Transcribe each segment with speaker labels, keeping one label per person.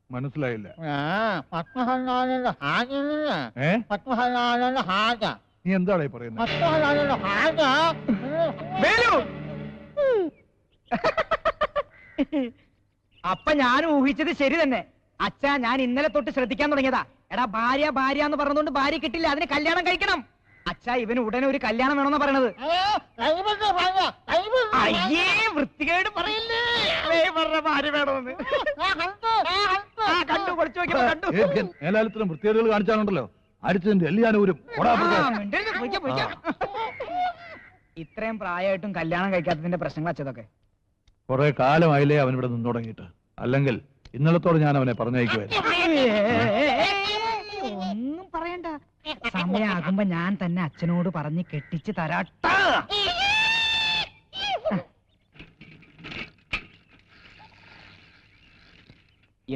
Speaker 1: മനസ്സിലായില്ല. നീ എന്താണ് പറയുന്നത്?
Speaker 2: അപ്പൊ ഞാൻ ഊഹിച്ചത് ശരി തന്നെ. അച്ഛാ, ഞാൻ ഇന്നലെ തൊട്ട് ശ്രദ്ധിക്കാൻ തുടങ്ങിയതാ. എടാ, ഭാര്യ ഭാര്യ എന്ന് പറഞ്ഞതുകൊണ്ട് ഭാര്യ കിട്ടില്ല, അതിന് കല്യാണം കഴിക്കണം. അച്ഛാ, ഇവന് ഉടനെ ഒരു കല്യാണം വേണമെന്നാ പറയണത്. അയ്യേ, വൃത്തികേട് പറയില്ലേ. ഭാര്യ വേണമെന്ന് കണ്ടു, പൊളിച്ചു നോക്കിയപ്പോ കണ്ടു.
Speaker 1: മേലാലത്തിനും വൃത്തികേടുകൾ കാണിച്ചാലുണ്ടല്ലോ, അടിച്ചതിന്റെ എല്ലാവരും.
Speaker 2: ഇത്രയും പ്രായമായിട്ടും കല്യാണം കഴിക്കാത്തതിന്റെ പ്രശ്നങ്ങൾ അച്ഛതൊക്കെ.
Speaker 1: കുറെ കാലമായില്ലേ അവൻ ഇവിടെ നിന്ന് തുടങ്ങിയിട്ട്. അല്ലെങ്കിൽ ഇന്നലത്തോടെ ഞാൻ അവനെ പറഞ്ഞയക്കുമായിരുന്നു.
Speaker 2: ഒന്നും പറയണ്ട, സമയാകുമ്പോ ഞാൻ തന്നെ അച്ഛനോട് പറഞ്ഞ് കെട്ടിച്ച് തരാട്ട.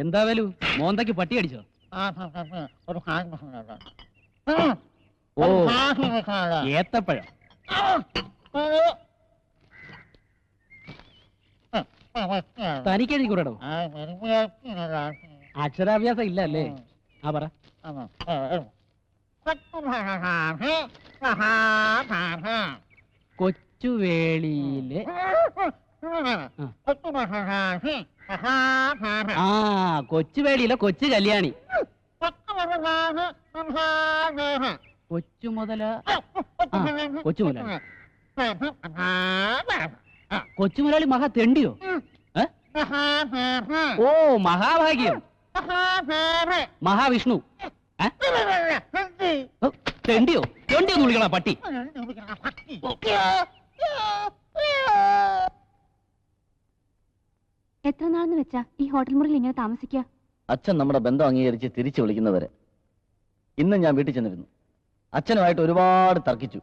Speaker 3: എന്താ വേലു, മോന്തയ്ക്ക് പട്ടി അടിച്ചോ? ഓ, ഏത്തപ്പഴം. തനിക്ക് എഴുതിക്കൂടോ? അക്ഷരാഭ്യാസം ഇല്ല അല്ലേ? ആ പറ. കൊച്ചുവേളിയിലെ കൊച്ചുവേളിയിലെ കൊച്ചു കല്യാണി. കൊച്ചുമുതല കൊച്ചുമുതലാളി. കൊച്ചുമുതലാളി മഹാ തെണ്ടിയോ? ഓ, മഹാഭാഗ്യം. മഹാവിഷ്ണു. തെണ്ടിയോ? തെണ്ടിയൊന്ന് വിളിക്കണ പട്ടി.
Speaker 4: എത്ര നാളെന്ന് വെച്ചാ ഈ ഹോട്ടൽ മുറിയിൽ ഇങ്ങനെ താമസിക്കുക?
Speaker 5: അച്ഛൻ നമ്മുടെ ബന്ധം അംഗീകരിച്ച് തിരിച്ചു വിളിക്കുന്നവരെ. ഇന്ന് ഞാൻ വീട്ടിൽ ചെന്നിരുന്നു. അച്ഛനുമായിട്ട് ഒരുപാട് തർക്കിച്ചു.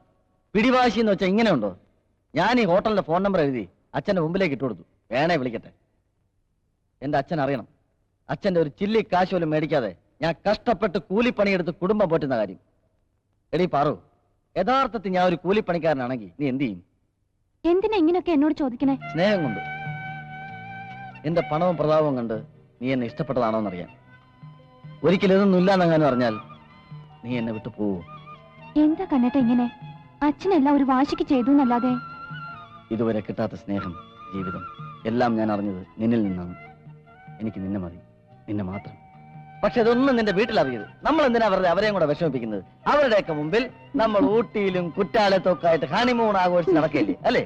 Speaker 5: പിടിവാശി എന്ന് വെച്ചാൽ ഇങ്ങനെ ഉണ്ടോ? ഞാൻ ഈ ഹോട്ടലിന്റെ ഫോൺ നമ്പർ എഴുതി അച്ഛന്റെ മുമ്പിലേക്ക് ഇട്ടുകൊടുത്തു. വേണേ വിളിക്കട്ടെ. എന്റെ അച്ഛൻ അറിയണം, അച്ഛന്റെ ഒരു ചില്ലി കാശ് പോലും മേടിക്കാതെ ഞാൻ കഷ്ടപ്പെട്ട് കൂലിപ്പണിയെടുത്ത് കുടുംബം പോറ്റുന്ന കാര്യം. എടീ പാറു, യഥാർത്ഥത്തിൽ ഞാൻ ഒരു കൂലിപ്പണിക്കാരനാണെങ്കിൽ നീ എന്ത് ചെയ്യും?
Speaker 4: എന്തിനാ ഇങ്ങനെയൊക്കെ എന്നോട് ചോദിക്കണേ?
Speaker 5: സ്നേഹം കൊണ്ട്. എന്റെ പണവും പ്രതാപവും കണ്ട് നീ എന്നെ ഇഷ്ടപ്പെട്ടതാണോന്നറിയാൻ. ഒരിക്കലും ഇതൊന്നും ഇല്ലാന്നെങ്ങാനും അറിഞ്ഞാൽ നീ എന്നെ വിട്ടു പോവൂ.
Speaker 4: എന്താ കണ്ണേട്ട ഇങ്ങനെ? അച്ഛനെല്ലാം ഒരു വാശിക്ക് ചെയ്തു എന്നല്ലാതെ.
Speaker 5: ഇതുവരെ കിട്ടാത്ത സ്നേഹം, ജീവിതം എല്ലാം ഞാൻ അറിഞ്ഞത് നിന്നിൽ നിന്നാണ്. എനിക്ക് നിന്നെ മതി, നിന്നെ മാത്രം. പക്ഷെ ഇതൊന്നും നിന്റെ വീട്ടിലറിയരുത്. നമ്മൾ എന്തിനാ വെറുതെ അവരെയും കൂടെ വിഷമിപ്പിക്കുന്നത്? അവരുടെയൊക്കെ മുമ്പിൽ നമ്മൾ ഊട്ടിയിലും കുറ്റാലത്തൊക്കെ ആയിട്ട് ഹണിമൂൺ ആഘോഷിച്ച് നടക്കില്ലേ, അല്ലേ?